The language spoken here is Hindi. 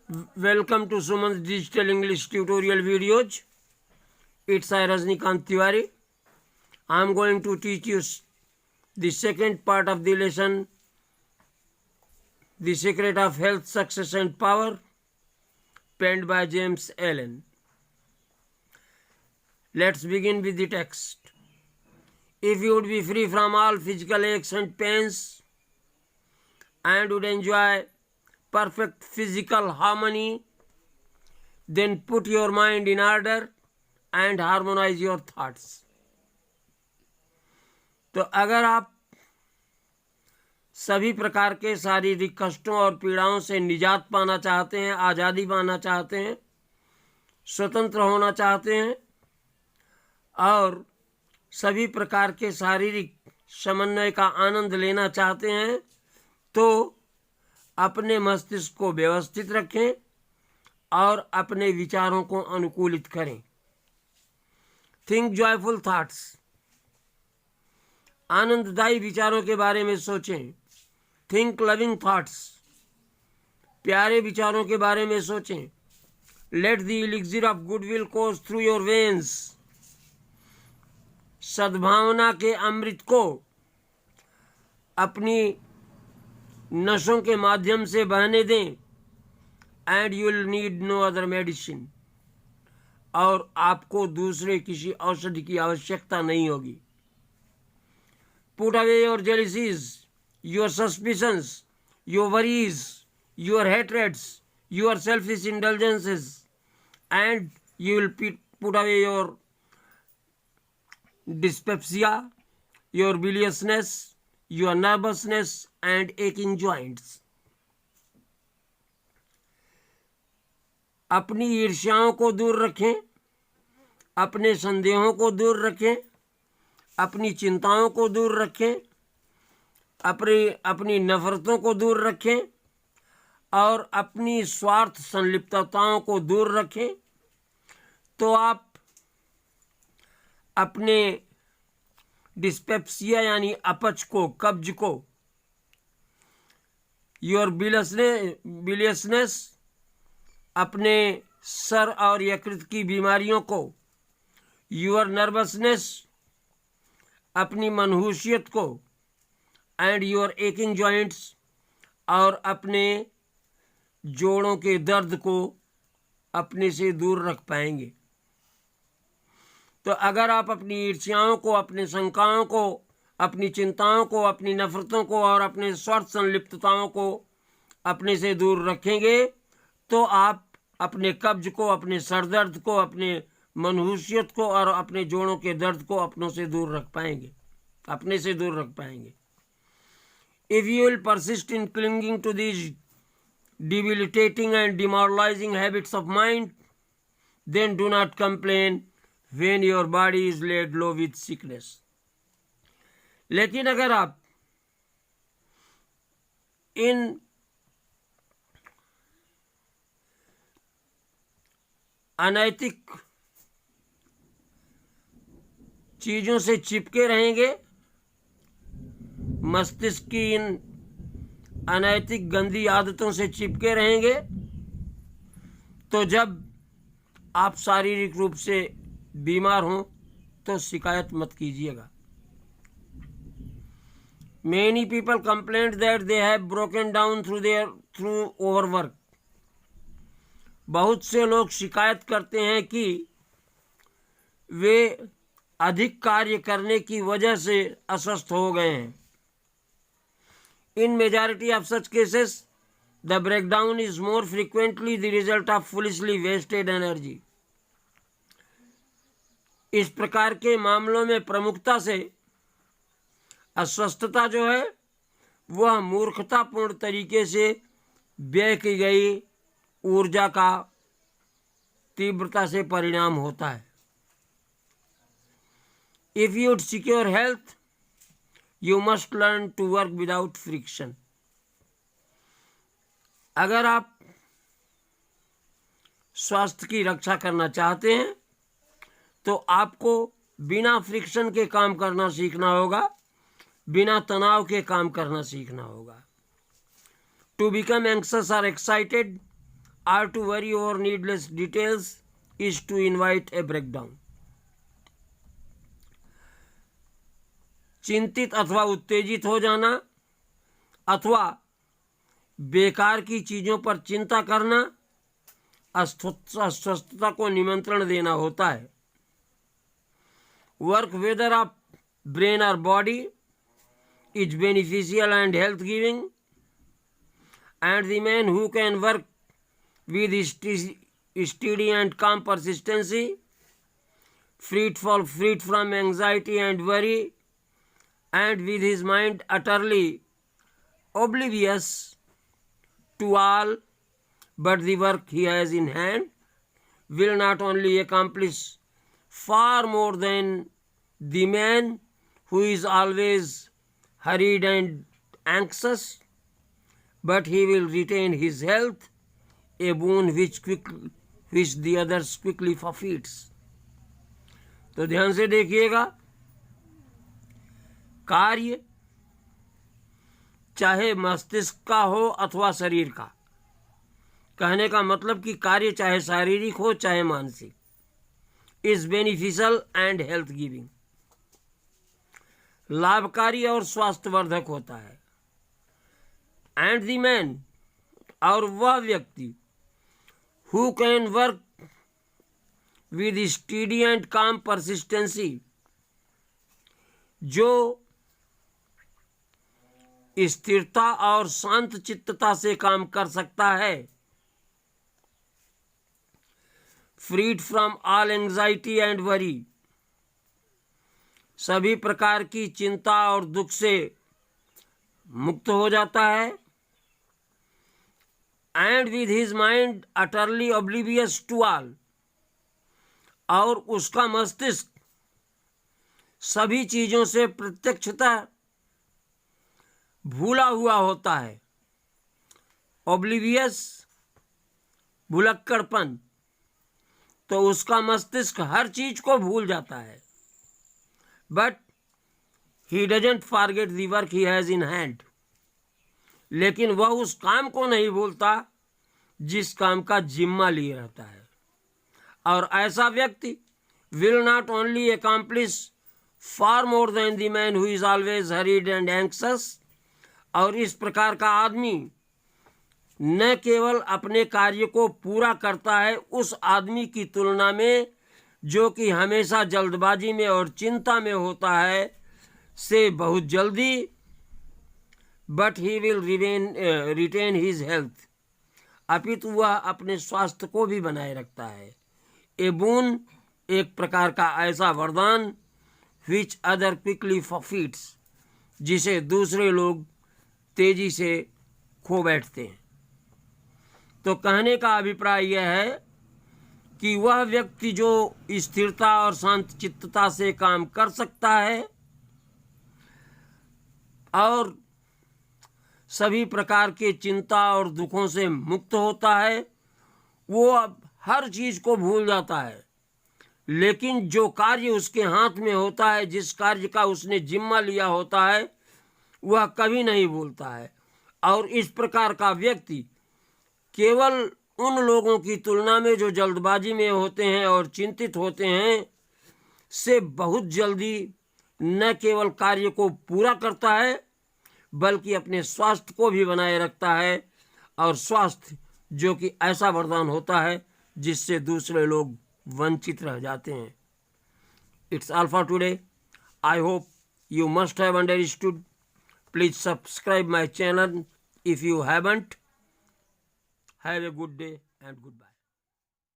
Welcome to Suman's Digital English Tutorial videos. It's I Rajnikant Tiwari. I am going to teach you the second part of the lesson, The Secret of Health, Success and Power, penned by James Allen. Let's begin with the text. If you would be free from all physical aches and pains and would enjoy perfect physical harmony, then put your mind in order and harmonize your thoughts. तो अगर आप सभी प्रकार के शारीरिक कष्टों और पीड़ाओं से निजात पाना चाहते हैं, आज़ादी पाना चाहते हैं, स्वतंत्र होना चाहते हैं और सभी प्रकार के शारीरिक समन्वय का आनंद लेना चाहते हैं, तो अपने मस्तिष्क को व्यवस्थित रखें और अपने विचारों को अनुकूलित करें. Think joyful thoughts. आनंददायी विचारों के बारे में सोचें. Think loving thoughts. प्यारे विचारों के बारे में सोचें. Let the elixir of goodwill course through your veins. सद्भावना के अमृत को अपनी नसों के माध्यम से बहने दें. And you will need no other medicine. और आपको दूसरे किसी औषधि की आवश्यकता नहीं होगी. Put away your jealousies, your suspicions, your worries, your hatreds, your selfish indulgences, and you will put away your dyspepsia, your biliousness, your nervousness and aching joints. अपनी ईर्ष्याओं को दूर रखें, अपने संदेहों को दूर रखें, अपनी चिंताओं को दूर रखें, अपनी नफरतों को दूर रखें और अपनी स्वार्थ संलिप्तताओं को दूर रखें. तो आप अपने डिस्पेप्सिया यानी अपच को, कब्ज को, योर बिलियसनेस, अपने सर और यकृत की बीमारियों को, योर नर्वसनेस, अपनी मनहूसियत को, एंड योर एकिंग जॉइंट्स, और अपने जोड़ों के दर्द को अपने से दूर रख पाएंगे. तो अगर आप अपनी ईर्ष्याओं को, अपनी शंकाओं को, अपनी चिंताओं को, अपनी नफरतों को और अपने स्वार्थ संलिप्तताओं को अपने से दूर रखेंगे, तो आप अपने कब्ज को, अपने सरदर्द को, अपने मनहूसियत को और अपने जोड़ों के दर्द को अपनों से दूर रख पाएंगे, अपने से दूर रख पाएंगे. If you will persist in clinging to these debilitating and demoralizing habits of mind, then do not complain when your body is laid low with sickness. लेकिन अगर आप इन अनैतिक चीजों से चिपके रहेंगे, मस्तिष्क की इन अनैतिक गंदी आदतों से चिपके रहेंगे, तो जब आप शारीरिक रूप से बीमार हों तो शिकायत मत कीजिएगा. Many people complain that they have broken down through overwork. बहुत से लोग शिकायत करते हैं कि वे अधिक कार्य करने की वजह से अस्वस्थ हो गए हैं. In majority of such cases, the breakdown is more frequently the result of foolishly wasted energy. इस प्रकार के मामलों में प्रमुखता से अस्वस्थता जो है वह मूर्खतापूर्ण तरीके से व्यय की गई ऊर्जा का तीव्रता से परिणाम होता है. If you would secure health, you must learn to work without friction. अगर आप स्वास्थ्य की रक्षा करना चाहते हैं तो आपको बिना फ्रिक्शन के काम करना सीखना होगा, बिना तनाव के काम करना सीखना होगा. To become anxious or excited or to worry over needless details is to invite a breakdown. चिंतित अथवा उत्तेजित हो जाना अथवा बेकार की चीजों पर चिंता करना अस्वस्थता को निमंत्रण देना होता है. वर्क वेदर ऑफ ब्रेन और body is beneficial and health giving, and the man who can work with steady and calm persistency, freed from anxiety and worry, and with his mind utterly oblivious to all but the work he has in hand, will not only accomplish far more than the man who is always hurried and anxious, but he will retain his health, a boon which the others quickly forfeits. तो ध्यान से देखिएगा, कार्य चाहे मस्तिष्क का हो अथवा शरीर का, कहने का मतलब कि कार्य चाहे शारीरिक हो चाहे मानसिक, is beneficial and health giving, लाभकारी और स्वास्थ्यवर्धक होता है. एंड द मैन, और वह व्यक्ति, who can work with study and काम परसिस्टेंसी, जो स्थिरता और शांत चित्तता से काम कर सकता है, freed from all anxiety and worry, सभी प्रकार की चिंता और दुख से मुक्त हो जाता है. And with his mind utterly oblivious to all, और उसका मस्तिष्क सभी चीजों से प्रत्यक्षतः भूला हुआ होता है. ऑब्लिवियस भुलक्कड़पन, तो उसका मस्तिष्क हर चीज को भूल जाता है. But he doesn't forget the work he has in hand. लेकिन वह उस काम को नहीं भूलता जिस काम का जिम्मा लिए रहता है. और ऐसा व्यक्ति will not only accomplish far more than the man who is always hurried and anxious, और इस प्रकार का आदमी न केवल अपने कार्य को पूरा करता है उस आदमी की तुलना में जो कि हमेशा जल्दबाजी में और चिंता में होता है, से बहुत जल्दी, but he will retain his health, अपितु वह अपने स्वास्थ्य को भी बनाए रखता है. ए बून, एक प्रकार का ऐसा वरदान, विच अदर क्विकली फॉरफीट्स, जिसे दूसरे लोग तेजी से खो बैठते हैं. तो कहने का अभिप्राय यह है कि वह व्यक्ति जो स्थिरता और शांत चित्तता से काम कर सकता है और सभी प्रकार के चिंता और दुखों से मुक्त होता है, वो अब हर चीज को भूल जाता है. लेकिन जो कार्य उसके हाथ में होता है, जिस कार्य का उसने जिम्मा लिया होता है, वह कभी नहीं भूलता है. और इस प्रकार का व्यक्ति केवल उन लोगों की तुलना में जो जल्दबाजी में होते हैं और चिंतित होते हैं, से बहुत जल्दी न केवल कार्य को पूरा करता है बल्कि अपने स्वास्थ्य को भी बनाए रखता है. और स्वास्थ्य जो कि ऐसा वरदान होता है जिससे दूसरे लोग वंचित रह जाते हैं. It's all for today. I hope you must have understood. Please subscribe my channel if you haven't. Have a good day and goodbye.